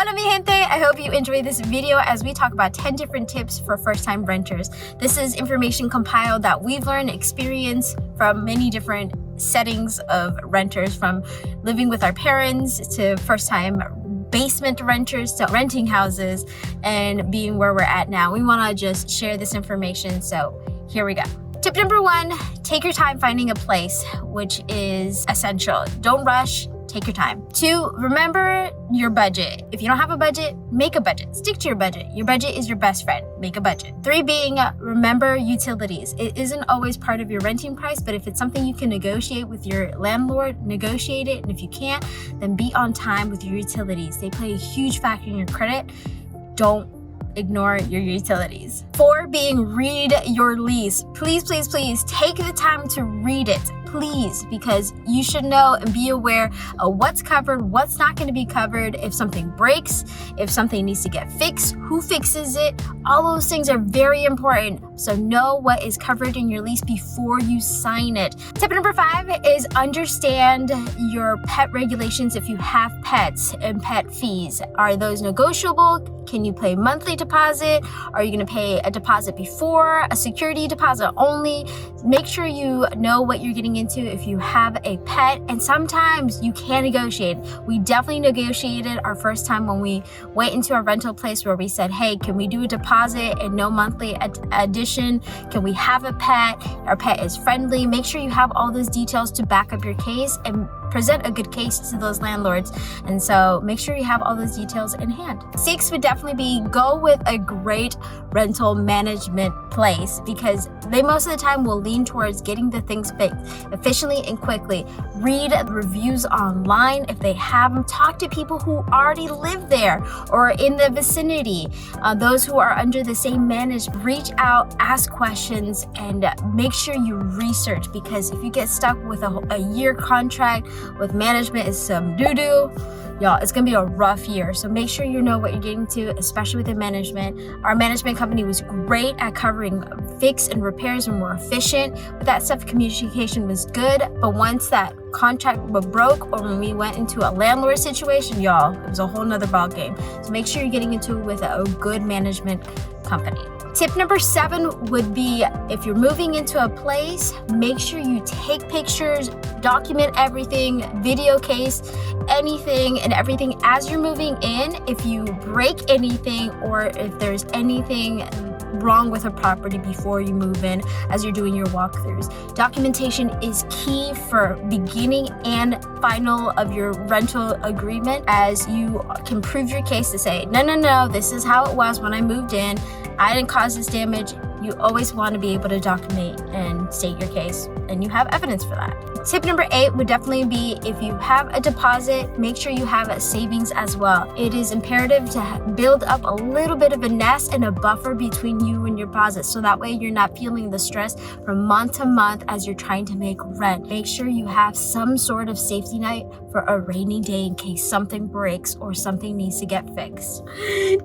Hola mi gente, I hope you enjoyed this video as we talk about 10 different tips for first-time renters. This is information compiled that we've learned experience from many different settings of renters, from living with our parents to first-time basement renters to renting houses and being where we're at now. We want to just share this information, so here we go. Tip number 1, take your time finding a place, which is essential. Don't rush. Take your time. 2, remember your budget. If you don't have a budget, make a budget. Stick to your budget. Your budget is your best friend. Make a budget. 3 being, remember utilities. It isn't always part of your renting price, but if it's something you can negotiate with your landlord, negotiate it. And if you can't, then be on time with your utilities. They play a huge factor in your credit. Don't ignore your utilities. 4 being, read your lease. Please, please, please take the time to read it. Please, because you should know and be aware of what's covered, what's not going to be covered, if something breaks, if something needs to get fixed, who fixes it. All those things are very important. So know what is covered in your lease before you sign it. Tip number 5 is understand your pet regulations if you have pets and pet fees. Are those negotiable? Can you pay monthly deposit? Are you going to pay a deposit before, a security deposit only? Make sure you know what you're getting into if you have a pet, and sometimes you can negotiate. We definitely negotiated our first time when we went into a rental place where we said, hey, can we do a deposit and no monthly addition? Can we have a pet? Our pet is friendly. Make sure you have all those details to back up your case and present a good case to those landlords. And so make sure you have all those details in hand. 6 would definitely be, go with a great rental management place, because they most of the time will lean towards getting the things fixed efficiently and quickly. Read reviews online if they have them. Talk to people who already live there or in the vicinity. Those who are under the same management, reach out, ask questions, and make sure you research, because if you get stuck with a year contract with management is some doo-doo, y'all, it's gonna be a rough year. So make sure you know what you're getting to, especially with the management. Our management company was great at covering fix and repairs and more efficient. With that stuff, communication was good. But once that contract broke, or when we went into a landlord situation, y'all, it was a whole nother ball game. So make sure you're getting into it with a good management company. Tip number 7 would be, if you're moving into a place, make sure you take pictures, document everything, video case anything and everything as you're moving in. If you break anything or if there's anything wrong with a property before you move in, as you're doing your walkthroughs. Documentation is key for beginning and final of your rental agreement, as you can prove your case to say, no, this is how it was when I moved in. I didn't cause this damage. You always want to be able to document and state your case, and you have evidence for that. Tip number 8 would definitely be, if you have a deposit, make sure you have a savings as well. It is imperative to build up a little bit of a nest and a buffer between you and your deposit, so that way you're not feeling the stress from month to month as you're trying to make rent. Make sure you have some sort of safety net for a rainy day in case something breaks or something needs to get fixed.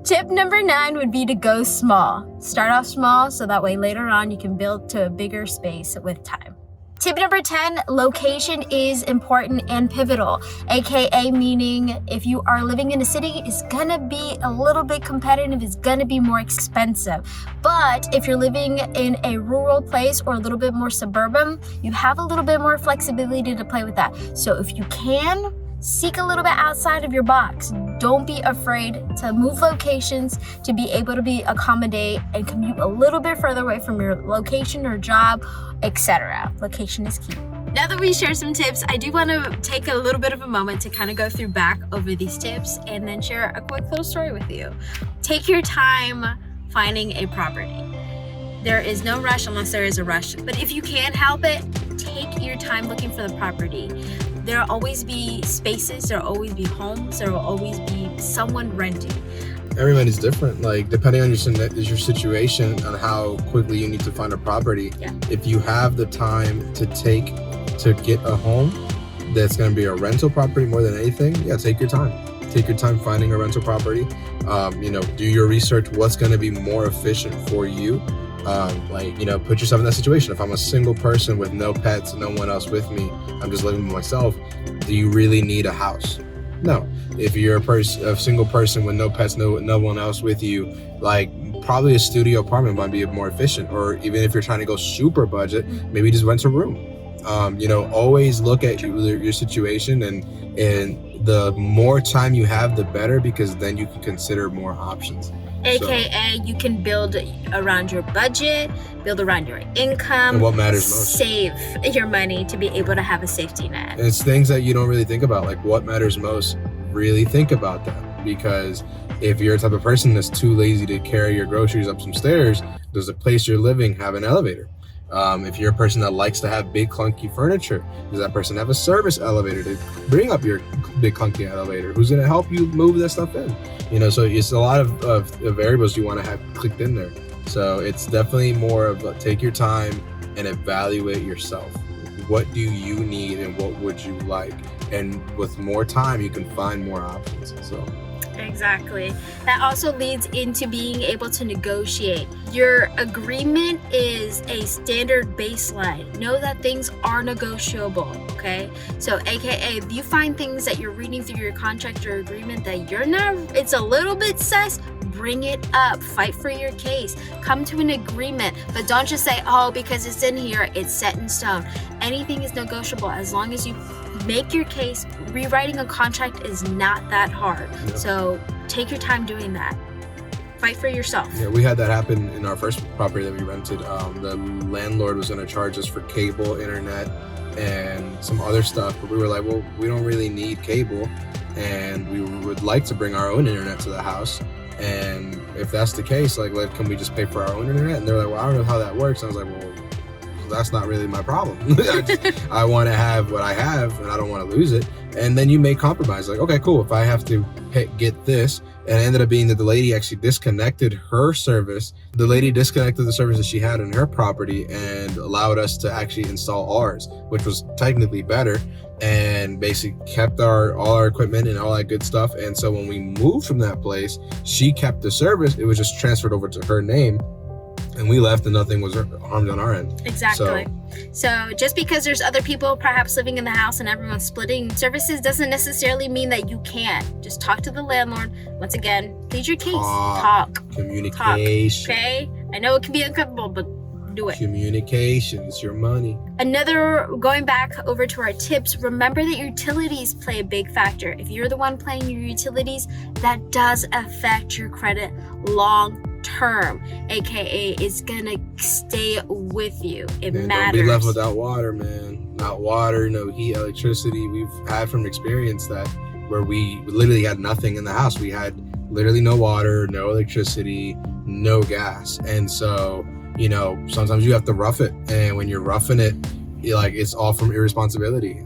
Tip number 9 would be to go small. Start off small so that way later on you can build to a bigger space with time. Tip number 10, location is important and pivotal, aka meaning if you are living in a city, it's gonna be a little bit competitive, it's gonna be more expensive. But if you're living in a rural place or a little bit more suburban, you have a little bit more flexibility to play with that. So if you can, seek a little bit outside of your box. Don't be afraid to move locations to be able to be accommodate and commute a little bit further away from your location or job, etc. Location is key. Now that we share some tips, I do want to take a little bit of a moment to kind of go through back over these tips and then share a quick little story with you. Take your time finding a property. There is no rush unless there is a rush, but if you can't help it, take your time looking for the property. There will always be spaces, there will always be homes, there will always be someone renting. Everyone is different, like depending on your situation, on how quickly you need to find a property. Yeah. If you have the time to get a home that's going to be a rental property more than anything, yeah, take your time. Take your time finding a rental property. Do your research, what's going to be more efficient for you. Put yourself in that situation. If I'm a single person with no pets, no one else with me, I'm just living with myself, do you really need a house? No. If you're a single person with no pets, no one else with you, like probably a studio apartment might be more efficient. Or even if you're trying to go super budget, maybe just rent a room. Always look at your situation, and the more time you have, the better, because then you can consider more options. AKA, you can build around your budget, build around your income, and what matters most. Save your money to be able to have a safety net. And it's things that you don't really think about, like what matters most. Really think about that, because if you're a type of person that's too lazy to carry your groceries up some stairs, does the place you're living have an elevator? If you're a person that likes to have big clunky furniture, does that person have a service elevator to bring up your big clunky elevator? Who's going to help you move that stuff in? So it's a lot of variables you want to have clicked in there. So it's definitely more of take your time and evaluate yourself. What do you need and what would you like? And with more time, you can find more options. So exactly. That also leads into being able to negotiate. Your agreement is a standard baseline. Know that things are negotiable, okay? So AKA, if you find things that you're reading through your contract or agreement that it's a little bit sus, bring it up, fight for your case, come to an agreement, but don't just say, oh, because it's in here, it's set in stone. Anything is negotiable as long as you make your case. Rewriting a contract is not that hard. Yeah. So take your time doing that. Fight for yourself. Yeah, we had that happen in our first property that we rented. The landlord was going to charge us for cable, internet, and some other stuff, but we were like, well, we don't really need cable, and we would like to bring our own internet to the house. And if that's the case, like, can we just pay for our own internet? And they're like, well, I don't know how that works. And I was like, well, that's not really my problem. I want to have what I have, and I don't want to lose it. And then you make compromise. Like, okay, cool. If I have to get this, and it ended up being that the lady actually disconnected her service. The lady disconnected the service that she had in her property and allowed us to actually install ours, which was technically better, and basically kept all our equipment and all that good stuff. And so when we moved from that place, she kept the service. It was just transferred over to her name. And we left and nothing was harmed on our end. Exactly. So just because there's other people perhaps living in the house and everyone's splitting services doesn't necessarily mean that you can't. Just talk to the landlord. Once again, plead your case. Talk. Communication. Talk, okay? I know it can be uncomfortable, but do it. Communication. It's your money. Going back over to our tips, remember that utilities play a big factor. If you're the one paying your utilities, that does affect your credit long term, aka it's gonna stay with you. It matters. Don't be left without water, man. Not water, no heat, electricity. We've had from experience that where we literally had nothing in the house. We had literally no water, no electricity, no gas. And so, sometimes you have to rough it. And when you're roughing it, it's all from irresponsibility.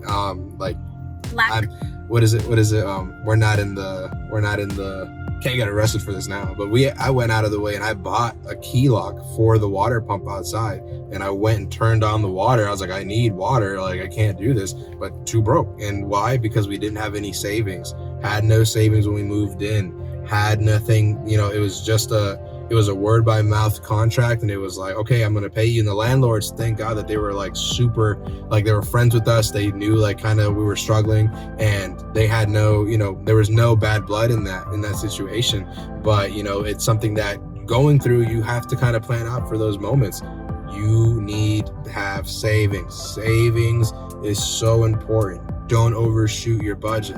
What is it? We're not in the can't get arrested for this now, but I went out of the way and I bought a key lock for the water pump outside, and I went and turned on the water. I was like, I need water, like I can't do this, but too broke. And why? Because we didn't have any savings. Had no savings when we moved in. Had nothing. It was a word by mouth contract, and it was like, okay, I'm gonna pay you. And the landlords, thank God that they were super, they were friends with us. They knew we were struggling, and they had no, there was no bad blood in that situation. But it's something that going through, you have to kind of plan out for those moments. You need to have savings. Savings is so important. Don't overshoot your budget.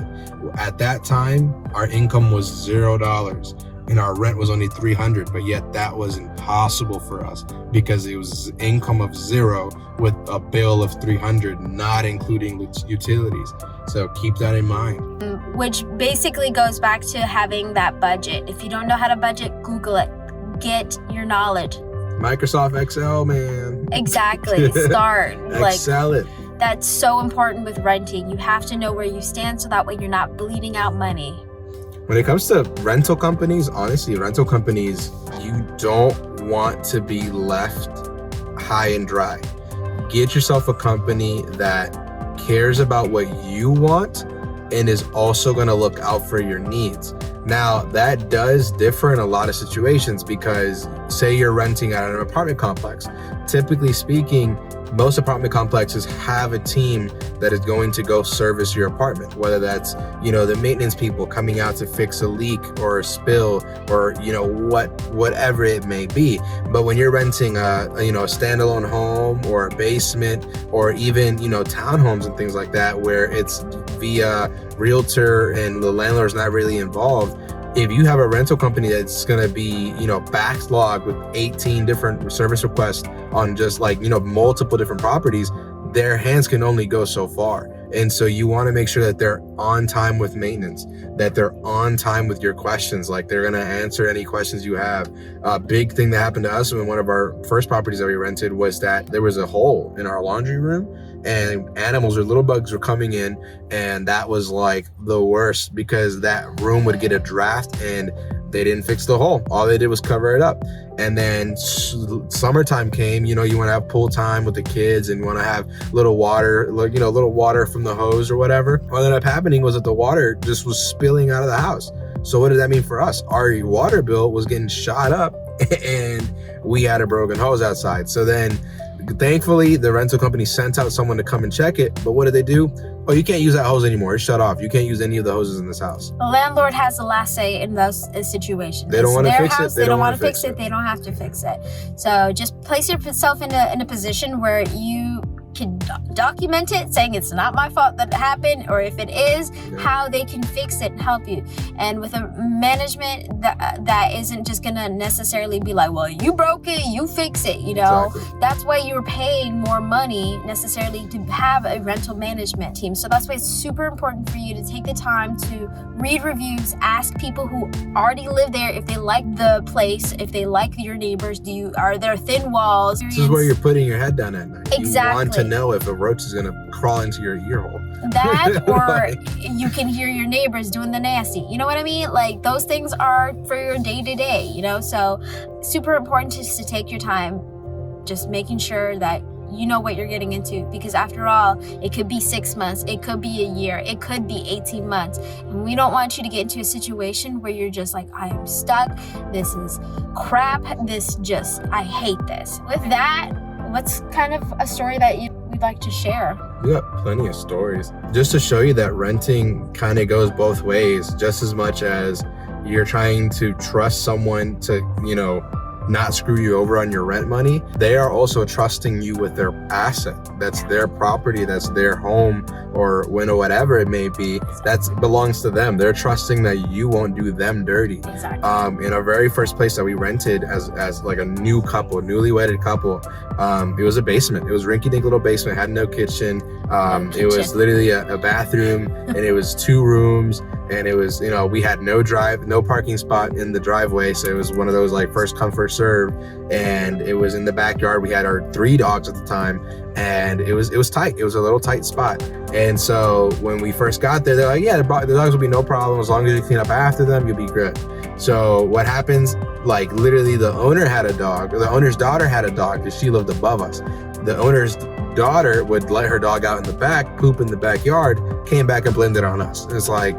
At that time, our income was $0. And our rent was only $300, but yet that was impossible for us because it was income of $0 with a bill of $300, not including utilities. So keep that in mind. Which basically goes back to having that budget. If you don't know how to budget, Google it. Get your knowledge. Microsoft Excel, man. Exactly. Start. Excel it. That's so important with renting. You have to know where you stand so that way you're not bleeding out money. When it comes to rental companies, honestly, you don't want to be left high and dry. Get yourself a company that cares about what you want and is also going to look out for your needs. Now, that does differ in a lot of situations because say you're renting at an apartment complex. Typically speaking, most apartment complexes have a team that is going to go service your apartment, whether that's, the maintenance people coming out to fix a leak or a spill or, whatever it may be. But when you're renting a standalone home or a basement or even, townhomes and things like that, where it's via realtor and the landlord's not really involved, if you have a rental company that's going to be, backlogged with 18 different service requests on just multiple different properties, their hands can only go so far. And so you want to make sure that they're on time with maintenance, that they're on time with your questions, like they're going to answer any questions you have. A big thing that happened to us in one of our first properties that we rented was that there was a hole in our laundry room and animals or little bugs were coming in, and that was like the worst because that room would get a draft and they didn't fix the hole. All they did was cover it up. And then summertime came, you want to have pool time with the kids and you want to have little water, little water from the hose or whatever. What ended up happening was that the water just was spilling out of the house. So what did that mean for us? Our water bill was getting shot up and we had a broken hose outside. So then thankfully the rental company sent out someone to come and check it. But what did they do? Oh, you can't use that hose anymore. It's shut off. You can't use any of the hoses in this house. The landlord has the last say in those situations. They don't want to fix it. They don't want to fix it. They don't have to fix it. So just place yourself in a position where you can document it, saying it's not my fault that it happened, or if it is, how they can fix it and help you. And with a management that isn't just gonna necessarily be like, well, you broke it, you fix it, Exactly. That's why you're paying more money necessarily to have a rental management team. So that's why it's super important for you to take the time to read reviews, ask people who already live there if they like the place, if they like your neighbors. Are there thin walls? This is where you're putting your head down at night. Exactly. You want to know if a roach is going to crawl into your ear hole. That, or you can hear your neighbors doing the nasty. You know what I mean? Like, those things are for your day-to-day, So super important just to take your time, just making sure that you know what you're getting into, because after all, it could be 6 months, it could be a year, it could be 18 months. And we don't want you to get into a situation where you're just like, I am stuck. This is crap. I hate this. With that, what's kind of a story that we'd like to share? We got plenty of stories. Just to show you that renting kind of goes both ways, just as much as you're trying to trust someone to, not screw you over on your rent money. They are also trusting you with their asset. That's their property, that's their home, or whatever it may be, that belongs to them. They're trusting that you won't do them dirty. Exactly. In our very first place that we rented as like a new couple, newly wedded couple, it was a basement. It was rinky-dink little basement, had no kitchen. It was literally a bathroom, and it was 2 rooms, and it was, we had no parking spot in the driveway. So it was one of those like first come, first serve. And it was in the backyard. We had our 3 dogs at the time, and it was tight. It was a little tight spot. And so when we first got there, they're like, yeah, the dogs will be no problem. As long as you clean up after them, you'll be good. So what happens, like literally the owner had a dog, or the owner's daughter had a dog because she lived above us. The owner's daughter would let her dog out in the back, poop in the backyard, came back and blamed it on us. And it's like,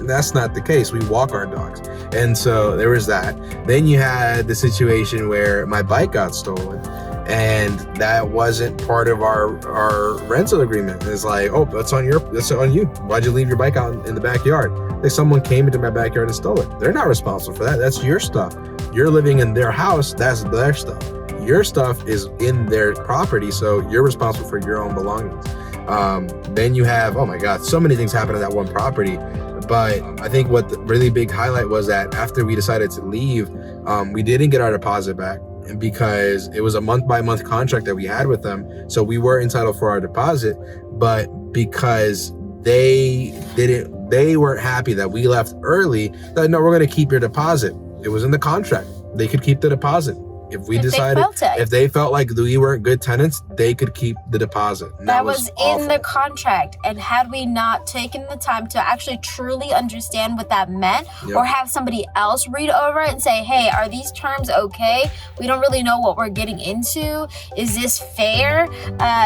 that's not the case. We walk our dogs. And so there was that. Then you had the situation where my bike got stolen, and that wasn't part of our rental agreement. It's like, oh, that's on you. Why'd you leave your bike out in the backyard? Like, someone came into my backyard and stole it. They're not responsible for that. That's your stuff. You're living in their house. That's their stuff. Your stuff is in their property, so you're responsible for your own belongings. Then you have, oh my God, so many things happened at that one property. But I think what the really big highlight was that after we decided to leave, we didn't get our deposit back, because it was a month-by-month contract that we had with them. So we were entitled for our deposit, but because they weren't happy that we left early, that no, we're going to keep your deposit. It was in the contract. They could keep the deposit. If they felt like we weren't good tenants, they could keep the deposit. That was in the contract. And had we not taken the time to actually truly understand what that meant, or have somebody else read over it and say, hey, are these terms okay? We don't really know what we're getting into. Is this fair?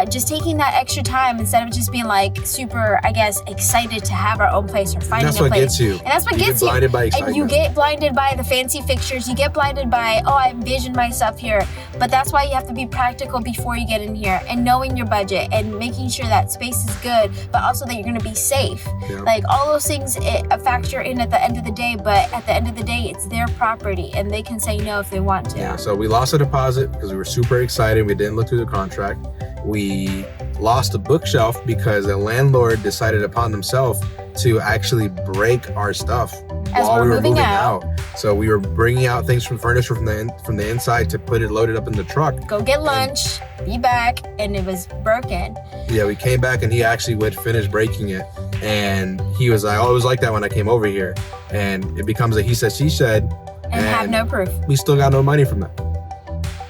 Just taking that extra time instead of just being like super, I guess, excited to have our own place or finding a place. That's what gets you. And that's what gets you. Blinded by excitement. And you get blinded by the fancy fixtures. You get blinded by, oh, I envisioned myself yourself here. But that's why you have to be practical before you get in here, and knowing your budget and making sure that space is good, but also that you're going to be safe. Yeah. Like all those things factor in at the end of the day, but at the end of the day, it's their property and they can say no if they want to. Yeah, so we lost a deposit because we were super excited. We didn't look through the contract. We lost a bookshelf because a landlord decided upon himself to actually break our stuff while we were moving out. So we were bringing out things from furniture from the inside to put it loaded up in the truck. Go get lunch, be back, and it was broken. Yeah, we came back and he actually would finish breaking it. And he was like, oh, it was like that when I came over here. And it becomes a he said, she said. And have no proof. We still got no money from that.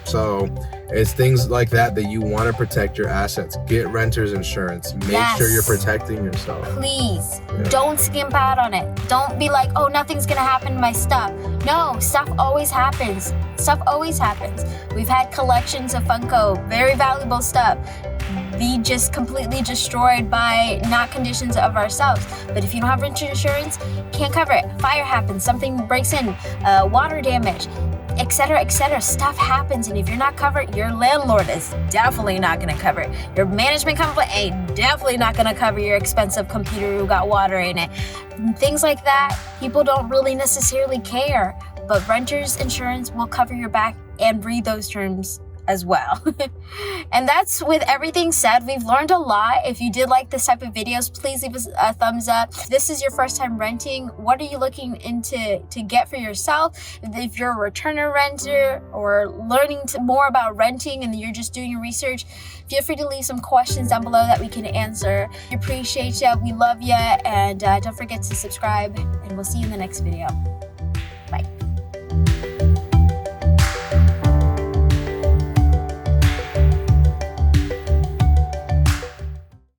So it's things like that you want to protect your assets. Get renter's insurance. Make sure you're protecting yourself. Please, don't skimp out on it. Don't be like, oh, nothing's going to happen to my stuff. No, stuff always happens. Stuff always happens. We've had collections of Funko, very valuable stuff, be just completely destroyed by not conditions of ourselves. But if you don't have renter's insurance, can't cover it. Fire happens, something breaks in, water damage, etc., etc. Stuff happens, and if you're not covered, your landlord is definitely not going to cover it. Your management company ain't definitely not going to cover your expensive computer who got water in it. Things like that, people don't really necessarily care, but renter's insurance will cover your back and read those terms as well. And that's with everything said. We've learned a lot. If you did like this type of videos, please leave us a thumbs up. If this is your first time renting, what are you looking into to get for yourself? If you're a returner renter or learning more about renting and you're just doing your research, feel free to leave some questions down below that we can answer. We appreciate you. We love you. And don't forget to subscribe, and we'll see you in the next video.